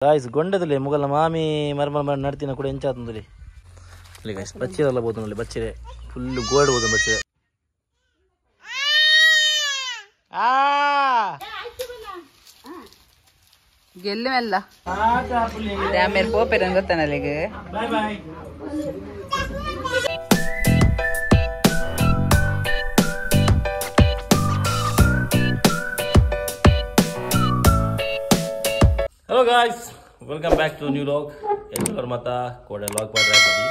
guys गोंडदले Mughal मामी मरमर नडतिना ಕೂಡ ಎಂಚಾತಂದಲಿ ಇಲ್ಲಿ गाइस ಬಚ್ಚಿರಲ್ಲ ಬೋತನಲ್ಲಿ ಬಚ್ಚಿರೆ ಫುಲ್ ಗೋಲ್ಡ್ ಬೋತ ಬಚ್ಚಿರೆ ಗೆಲ್ಲು ಮೆಲ್ಲ ಡ್ಯಾಮೇರ್ ಪೋಪೆರನ್ ಗೊತ್ತಾನಲ್ಲ ಈಗ bye bye hello guys welcome back to new vlog ಎಲ್ಲರೂ ಮತ ಕೋಡೆ ವ್ಲಾಗ್ ಮಾಡ್ರಾಕಿ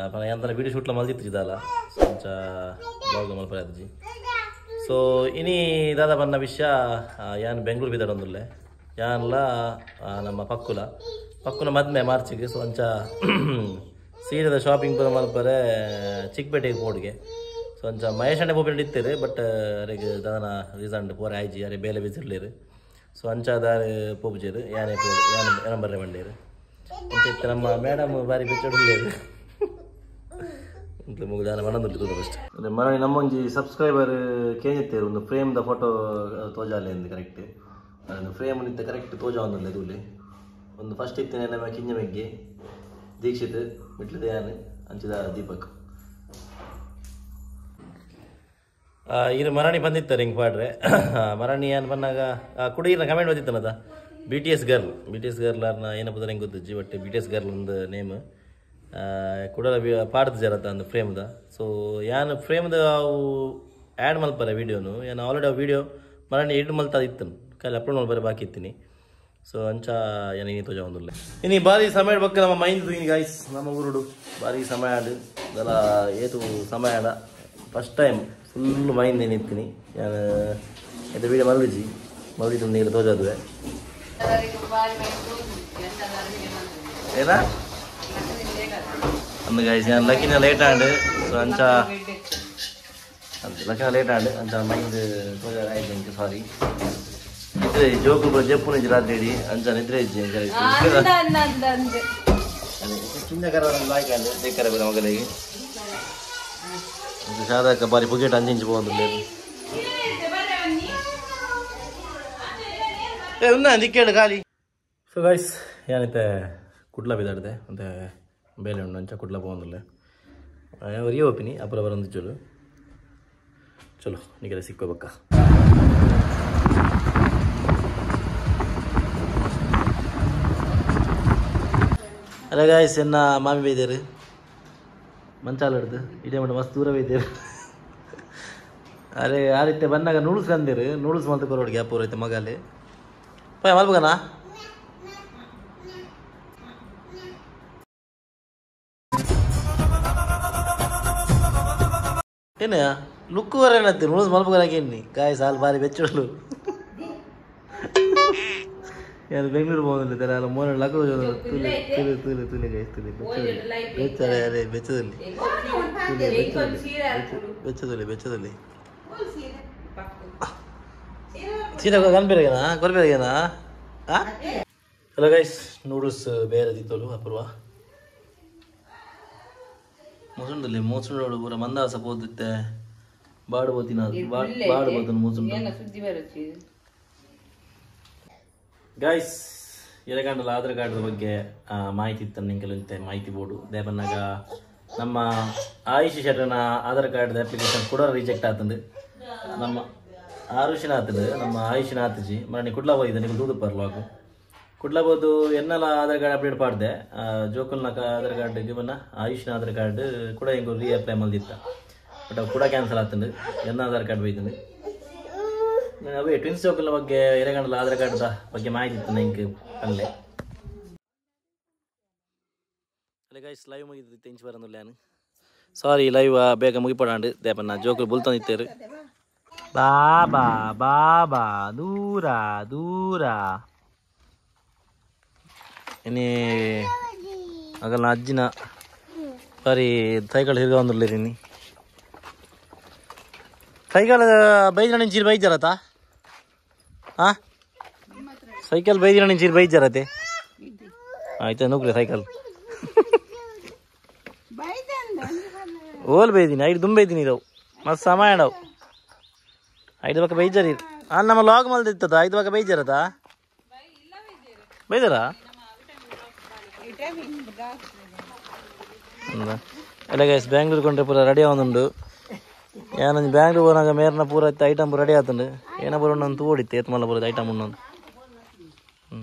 ಅಪನ ಯಂತರ ವಿಡಿಯೋ ಶೂಟ್ ಲ ಮಲ್ದಿತ್ತಿದಲ್ಲ ಸಂಚ ವ್ಲಾಗ್ ಮಲ್ಪರಾದಿ ಸೊ ಇನಿ ದಾದ ಬನ್ನ ವಿಷಯ ಯಾನ್ ಬೆಂಗಳೂರು ಬಿದಡ ಒಂದುಲ್ಲೆ ಯಾನ್ಲ ನಮ್ಮ ಪಕ್ಕುನ ಮದ್ಮೆ ಮಾರ್ಚಿಗೆ ಸೊ ಅಂಚ ಸೀರೆದ ಶಾಪಿಂಗ್ ಪರ ಮಲ್ಪರೆ ಚಿಕ್ಕಪೇಟೆಗೆ ಪೋಡ್ಗೆ ಸೊ ಅಂಚ ಮಹೇಶಣ್ಣ ಬೋಪೇಟೆ ಇತ್ತೇರು ಬಟ್ ಅರೆಗೆ ದಾದನ ರೀಸಂಟ್ ಪೋರೆ ಆಯ್ಜಿ ಅರೆ ಬೇಲೆ ಬಿಸಿರ್ಲೇರು ಸೊ ಅಂಚಾದಾರ ಪೋಪುಜೇರು ಯಾನೇ ಯಾನ ಬರ್ರೆ ಮಂಡೇರು ಅಂತ ನಮ್ಮ ಮೇಡಮ್ ಬಾರಿ ಬೆಚ್ಚಡುಲ್ಲೇರು ಅಂತ ಮುಗಿದಾನ ಮನಂದುಂಟು ತೂರ ಫಸ್ಟ್ ಅಂದರೆ ಮರಳಿ ನಮ್ಮೊಂಜಿ ಸಬ್ಸ್ಕ್ರೈಬರ್ ಕೇಂಜಿತ್ತೇರು ಒಂದು ಫ್ರೇಮ್ದ ಫೋಟೋ ತೋಜಾಲೆ ಎಂದು ಕರೆಕ್ಟ್ ಅದು ಫ್ರೇಮ್ ನಿಂತ ಕರೆಕ್ಟ್ ತೋಜಾ ಒಂದಲ್ಲ ಇದೂಲೆ ಒಂದು ಫಸ್ಟ್ ಇತ್ತೇನೆ ನಮ್ಮ ಕಿಂಜಮೆಗ್ಗೆ ದೀಕ್ಷಿತ್ ಮಿಟ್ಲು ದಯಾನ್ ಅಂಚಿದ ದೀಪಕ್ ಇದು ಮರಾಣಿ ಬಂದಿತ್ತಾರೆ ಹಿಂಗೆ ಪಾಡ್ರೆ ಮರಾಣಿ ಏನು ಬಂದಾಗ ಕುಡಿಗಿನ ಕಮೆಂಟ್ ಓದಿತ್ತನದ ಬಿ ಟಿ ಎಸ್ ಗರ್ಲ್ ಅವ್ರನ್ನ ಏನಪ್ಪ ಹೆಂಗೆ ಗೊತ್ತಿಜ್ಜಿ but B T S girl ಒಂದು ನೇಮ್ ಕುಡಲ ಪಾಡ್ದು ಜರತ್ತ ಒಂದು ಫ್ರೇಮ್ದ ಸೊ ಯಾನು ಫ್ರೇಮ್ದ ಅವು ಆ್ಯಡ್ ಮಲ್ಪರೆ ವೀಡಿಯೋನು ಏನು ಆಲ್ರೆಡಿ ಆ ವೀಡಿಯೋ ಮರಾಣಿ ಎಡ್ ಮಲ್ತದ ಇತ್ತನು ಕಾಲಿ ಅಪ್ಲೋಡ್ ಮಲ್ಪರೆ ಬಾಕಿ ಇತ್ತೀನಿ ಸೊ ಅಂಚ ಏನು ಇನ್ನಿ ತೋಜ ಒಂದಿಲ್ಲ ಇನ್ನು ಭಾರಿ ಸಮಯ ಬಗ್ಗೆ ನಮ್ಮ ಮೈಂದು ಇನ್ನು ಗಾಯ್ಸ್ ನಮ್ಮ ಊರುಡು ಭಾರಿ ಸಮಯ ಆಡು ಅದೆಲ್ಲ ಏತು ಸಮಯ ಆಡ ಫಸ್ಟ್ ಟೈಮ್ ಫುಲ್ ಮೈಂಡ್ ಏನಿರ್ತೀನಿ ನಾನು ಇದು ವೀಡಿಯೋ ಮಲ್ದಿದ್ದು ನೀರು ತೋಜಾದುವೆ ಏನ ಅಂದ ಗಾಯ್ಸ್ ನಾನು ಲಕ್ಕಿನ ಲೇಟ್ ಆಂಡು ಸೊ ಅಂಚ ಲಕ್ಕಿನ ಲೇಟ್ ಆಂಡು ಅಂಚ ಮೈಂಡ್ ತೋಜ ಆಯ್ತು ನಿಂಗೆ ಸಾರಿ ನಿದ್ರೆ ಜೋಕು ಜಪ್ಪು ನಿಜ ರಾತ್ರಿ ಇಡಿ ಅಂಚ ನಿದ್ರೆ ಇಜ್ಜಿ ಚಿನ್ನ ಕರ ಲಾಯ್ಕ ಅಂಡು ದೇಕರ ಬೇರೆ ಮಗಳಿಗೆ ಶಾದಕ ಬಾರಿ ಪುಗೇಟ್ ಅಂಜಿಂಚು പോകുന്നില്ല ಉನ್ನ ದಿಕ್ಕೇಳು ಖಾಲಿ ಸೊ ಗೈಸ್ ഞാനിത്തെ കുട്ട്ല ಬಿದ್ದಾಡ್ದೆ ಮತ್ತೆ ಬೇಲೆ ಉಂಡು ಅಂಚ ಕುಟ್ಲ പോകുന്നില്ല ಅವರಿಗೆ ಒಪ್ಪಿನಿ ಅಪರ ಬರಂದಿಚ್ಚೋಳು ಚಲೋ ನಿಗೆಲ್ಲ ಸಿಕ್ಕೋಬೇಕ ಅಲ್ಲ ಗಾಯ್ಸ್ ಎನ್ನ ಮಾಮಿ ಬೈದೇರು ಮಂಚಾಲ ಹಿಡ್ದು ಇಡೇ ಮಾಡಿ ಮಸ್ತ್ ದೂರ ಬೈತೇರು ಅರೆ ಆ ರೀತಿ ಬಂದಾಗ ನೂಡಲ್ಸ್ ಕಂದಿರು ನೂಡಲ್ಸ್ ಮಲ್ತ ಕೊರೋಡು ಗ್ಯಾಪ್ ಐತೆ ಮಗಲ್ಲಿ ಪಾಯ ಮಲ್ಬಗನಾ ಏನೇ ಲುಕ್ಕು ವರ ಏನತ್ತಿ ನೂಡಲ್ಸ್ ಮಲ್ಬಗನಾಕೇನಿ ಕಾಯಿ ಸಾಲು ಬಾರಿ ಬೆಚ್ಚಳು ಯಾರು ಬೆಂಗಳೂರು പോകുന്നില്ല ತಲೆ ಮೋನ ಲಕ್ಕು ತುಲಿ ಗೈಸ್ ತುಲಿ ಬೆಚ್ಚರೆ ಅರೆ ಬೆಚ್ಚದಲ್ಲಿ ಬೆಚ್ಚದಲ್ಲಿ ಸೀದಾ ಕನ್ಬೇರೇನಾ ಕೊರ್ಬೇರೇನಾ ಹಲೋ ಗೈಸ್ ನೂಡಲ್ಸ್ ಬೇರೆ ದಿತ್ತಲು ಅಪೂರ್ವ ಮೊಸಂಡಲ್ಲಿ ಮೊಸಂಡೋಡು ಪೂರ ಮಂದಾಸ ಪೋದಿತ್ತೆ ಬಾಡು ಬೋತಿನ ಬಾಡು ಬೋತನು ಮೊಸಂಡು ಗೈಸ್ ಎಲೆಗಂಡಲ ಆಧಾರ್ ಕಾರ್ಡ್ ಬಗ್ಗೆ ಮಾಹಿತಿ ಇತ್ತು ನಿಂಗೆ ಮಾಹಿತಿ ಬೋರ್ಡು ಅದೇ ಬಂದಾಗ ನಮ್ಮ ಆಯುಷ್ ಶೆಟ್ಟನ ಆಧಾರ್ ಕಾರ್ಡ್ ಅಪ್ಲಿಕೇಶನ್ ಕೂಡ ರಿಜೆಕ್ಟ್ ಆತಂದು ನಮ್ಮ ಆರುಷಿನ ಆತಂದು ನಮ್ಮ ಆಯುಷಿನ ಆತಜಿ ಮನೆ ಕುಡ್ಲ ಹೋಗಿದ್ದೆ ನೀವು ದೂದು ಪರ್ಲಾಗು ಕುಡ್ಲ ಬೋದು ಎನ್ನೆಲ್ಲ ಆಧಾರ್ ಕಾರ್ಡ್ ಅಪ್ಡೇಟ್ ಮಾಡಿದೆ ಜೋಕಲ್ನ ಆಧಾರ್ ಕಾರ್ಡ್ ಬನ್ನ ಆಯುಷಿನ ಆಧಾರ್ ಕಾರ್ಡ್ ಕೂಡ ಹಿಂಗೆ ರೀ ಅಪ್ಲೈ ಮಲ್ದಿತ್ತ ಬಟ್ ಅವು ಕೂಡ ಕ್ಯಾನ್ಸಲ್ ಆತಂದು ಎನ್ನ ಆಧಾರ್ ಕಾರ್ಡ್ ಬೈತಂದು ಅವೇ ಟ್ವಿನ್ಸ್ ಜೋಕಲ್ನ ಬಗ್ಗೆ ಎರೆಗಂಡಲ ಆಧಾರ್ ಕಾರ್ಡ್ದ ಬಗ್ಗೆ ಮಾಹಿತಿ ಇತ್ತು ನಂಗೆ ಅಲ್ಲೇ ಅಲ್ಲೇ ಗೈಸ್ ಲೈವ್ ಮುಗಿದು ತೆಂಚು ಬರೋದಿಲ್ಲ ನಾನು ಸಾರಿ ಲೈವ್ ಬೇಗ ಮುಗಿಪಡಾಂಡು ದೇಪನ್ನ ಜೋಕಲ್ ಬುಲ್ತಂದಿತ್ತೇರು ಬಾಬಾ ಬಾಬಾ ದೂರ ದೂರ ಇನ್ನೇ ಆಗಲ್ಲ ಅಜ್ಜಿನ ಸಾರಿ ಸೈಕಲ್ ಹಿರ್ಗ ಒಂದಿರ್ಲಿರಿ ಸೈಕಲ್ ಬೈದಿನ ನಿಂಚೀರು ಬೈಜರತಾ ಹಾಂ ಸೈಕಲ್ ಬೈದಿನ ನಿಂಚೀರು ಬೈಜರತೆ ಆಯ್ತಾ ನುಗ್ರೆ ಸೈಕಲ್ ಓಲ್ ಬೈದಿನಿ ಐದು ತುಂಬ ಬೈದಿನಿ ಇದಾವೆ ಮಸ್ತ್ ಸಮಯ ಅಡವು ಐದು ಬಕ್ಕ ಬೈಜರಿ ನಮ್ಮ ಲಾಗ್ ಮಲ್ದಿತ್ತದ ಐದು ಬಕ್ಕ ಬೈಜರತಾ ಬೈದಾರಾ ಎಲ್ಲ ಗೈಸ್ ಬ್ಯಾಂಗ್ಳೂರ್ ಕೊಂಡ್ರೆ ಪೂರ ರೆಡಿ ಆವೊಂದುಂಡು ಏನಂಜಿ ಬ್ಯಾಂಗ್ಳೂರ್ ಹೋನಾಗ ಮೇರ್ನ ಪೂರ ಐಟಮ್ ರೆಡಿ ಆತುಂಡು ಏನ ಪೂರ ಉಣ್ಣೊಂದು ತೂಡಿತ್ತು ಏತ್ ಮಲ್ಲ ಪೂರ ಐಟಮ್ ಉಣ್ಣೊಂದು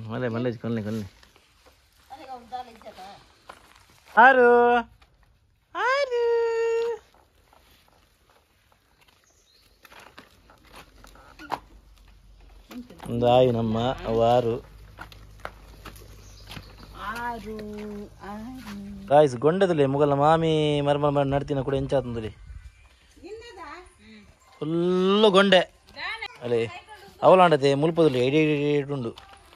ಮಲ್ಲೆ ಮಲ್ಲೇಜ್ ಕಲ್ನಿ ಕಲ್ನಿ ಆರು ಆರು ಒಂದು ಆಯಿ ನಮ್ಮ ಅವಾರು ಗಾಯ್ಸ್ ಗೊಂಡೆದಲ್ಲಿ ಮುಗಲ್ಲ ಮಾಮಿ ಮರ್ಮಲ್ ಮಾಡಿ ನಡ್ತಿನ ಕೂಡ ಎಂಚಾತಂದಲ್ಲಿ ಫುಲ್ಲು ಗೊಂಡೆ ಅಲ್ಲೇ ಅವಲಾಂಡತೆ ಮುಲ್ಪದಲ್ಲಿ ಎಡಿಟುಂಡು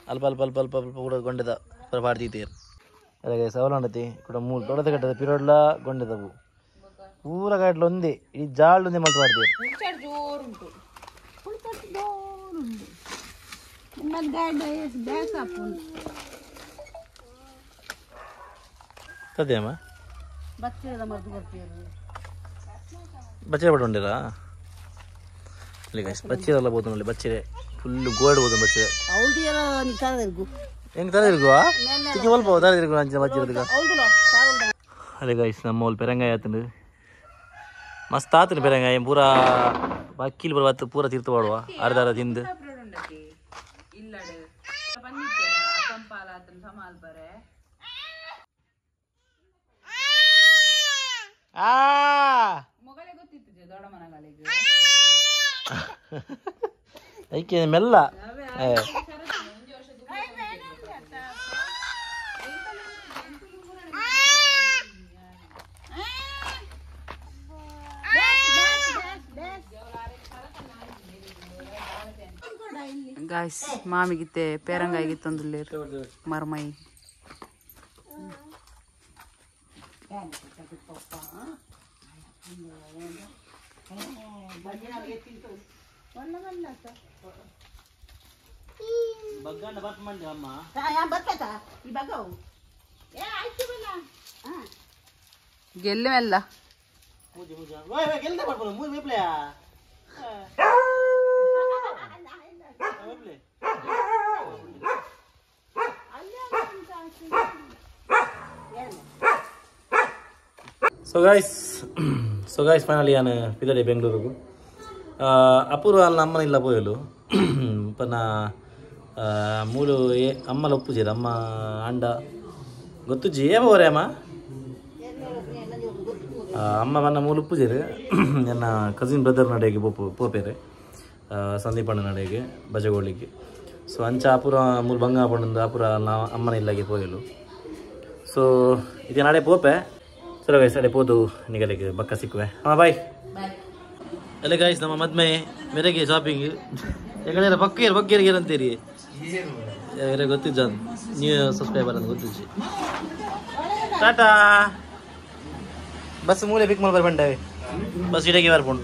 ಅಲ್ಪ ಅಲ್ಪ ಅಲ್ಪ ಅಲ್ಪ ಅಲ್ಪ ಕೂಡ ಗೊಂಡೆದ ಪಾಡ್ತೀತೀರು ಅದೇ ಗೈಸ್ ಅವಲಾಂಡತೆ ಕೂಡ ಮೂರು ದೊಡ್ಡದ ಕಟ್ಟದ ಪಿರೋಡ್ಲ ಗೊಂಡೆದವು ಪೂರ ಗಾಡ್ಲು ಒಂದೇ ಈ ಜಾಳು ಒಂದೇ ಮಲ್ತು ಮಾಡ್ತೀವಿ ಸದ್ಯಮ್ಮ ಬಚ್ಚೆ ಪಡ್ಕೊಂಡಿರಾ ಇಲ್ಲಿ ಗೈಸ್ ಬಚ್ಚಿರಲ್ಲ ಬೋದು ನೋಡಿ ಬಚ್ಚಿರೆ ಫುಲ್ಲು ಗೋಲ್ಡ್ ಬೋದು ಬಚ್ಚಿರೆ ಹೆಂಗೆ ತರದಿರ್ಗುವ ಚಿಕ್ಕ ಸ್ವಲ್ಪ ತರದಿರ್ಗು ಅಂಚೆ ಬಚ್ಚಿರೋದಕ್ಕೆ ಅದೇ ಗೈಸ್ ನಮ್ಮ ಅವ್ಲು ಪೆರಂಗಾಯಿ ಆತಂಡು ಮಸ್ತ್ ಆತನು ಪೆರಂಗಾಯಿ ಪೂರ ಅಕ್ಕಿಲ್ ಬರುವತ್ತು ಪೂರ ತೀರ್ತು ಮಾಡುವ ಅರ್ಧ ಅರ್ಧ ತಿಂದು ಐಕೆ ಮೆಲ್ಲ ಗಾಯ್ಸ್ ಮಾಮಿಗಿತ್ತೆ ಪೇರಂಗಾಯಿಗಿತ್ತೊಂದುಲ್ಲೇರು ಮರ್ಮೈ ಗೆಲ್ಲು ಮೆಲ್ಲ ಸೊ ಗೈಸ್ ಫೈನಲಿ ನಾನು ಪಿದಡಿ ಬೆಂಗಳೂರಿಗೂ ಅಪೂರ್ವ ಅಲ್ಲಿ ಅಮ್ಮನ ಇಲ್ಲ ಪೋಯಲು ಪನ್ನ ಮೂಲು ಅಮ್ಮಲ ಒಪ್ಪುಜೀರ ಅಮ್ಮ ಅಂಡ ಗೊತ್ತುಜ್ಜಿ ಏವರೇ ಅಮ್ಮ ಅಮ್ಮ ಮನ್ನ ಮೂಲು ಉಪ್ಪುಜೀರು ನನ್ನ ಕಸಿನ್ ಬ್ರದರ್ ನಡೆಗೆ ಪೋಪೇರೆ ಸಂದೀಪ್ ಅಣ್ಣ ನಡೆಗೆ ಬಜಗೋಳಿಗೆ ಸೊ ಅಂಚ ಅಪುರ ಮೂಲು ಬಂಗ ಪಂಡು ಅಪುರ ಅಮ್ಮನ ಇಲ್ಲಾಗೆ ಪೋಯಲು ಸೊ ಇದು ನಾಳೆ ಪೋಪೆ ಸರಿ ಗೈಸ್ ಅಲ್ಲೇ ಪೋದು ನಿಗಲಿಗೆ ಬಕ್ಕ ಸಿಕ್ಕುವೆ ಹಾಂ ಬಾಯ್ ಅಲ್ಲೇ ಗಾಯ್ಸ್ ನಮ್ಮ ಮದ್ಮೆ ಮೇರೆಗೆ ಶಾಪಿಂಗ್ ಯಾಕಂದ್ರೆ ಬಕ್ಕೇರಿಗೆ ಅಂತೀರಿ ಗೊತ್ತಿದ್ದ ನ್ಯೂ ಸಬ್ಸ್ಕ್ರೈಬರ್ ಅಂತ ಗೊತ್ತಿದ್ದಿ ಟಾಟಾ ಬಸ್ ಮೂಲೆ ಪಿಕ್ ಮಾಡಿ ಬಂಡೆ ಬಸ್ ಇಡಗೆ ಬರ್ಕೊಂಡು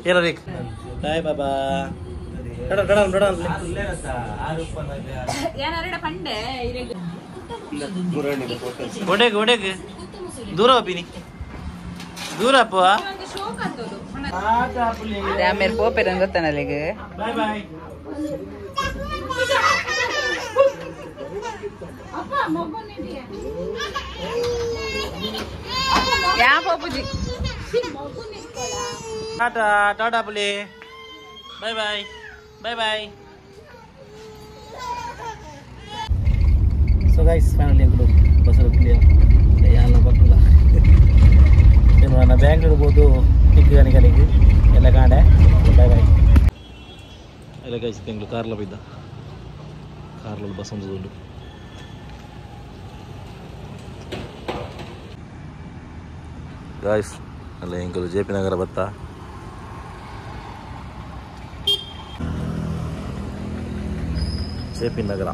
ಏನ ಬೇಕು ಬಾಯ್ ಬಾಬಾ ಗೋಡೆಗೆ ದೂರ ಹೋಪಿನಿ ದೂರ ಅಪ್ಪ ಮೇರೆ ಪೋಪೆರನ್ ಗೊತ್ತಾನಲ್ಲ ಈಗ ಬಾಯ್ ಬಾಯ್ ಯಾ ಪೋಪುಜಿ ಟಾಟಾ ಟಾಟಾ ಪುಲಿ ಬಾಯ್ ಬಾಯ್ ಬಾಯ್ ಬಾಯ್ ಸೊ ಗೈಸ್ ಫೈನಲಿ ಅಂಕಲು ಬಸರು ಪುಲಿಯ ಯಾಲ ಬಕ್ಕಲ್ಲ ಏನು ನಾನು ಬ್ಯಾಂಗ್ಳೂರ್ ಹೋದು ಟಿಕ್ಕನಿಗೆ ಎಲ್ಲ ಕಾಂಡೆ ಬಾಯ್ ಬಾಯ್ ಎಲ್ಲ ಗೈಸ್ ಬೆಂಗ್ಳೂರು ಕಾರ್ಲ ಬಿದ್ದ ಕಾರ್ಲಲ್ಲಿ ಬಸ್ ಒಂದು ಗಾಯ್ಸ್ ಅಲ್ಲ ಎಂಕಲು ಜೆ ಪಿ ನಗರ ಬತ್ತ ಜೆ ಪಿ ನಗರ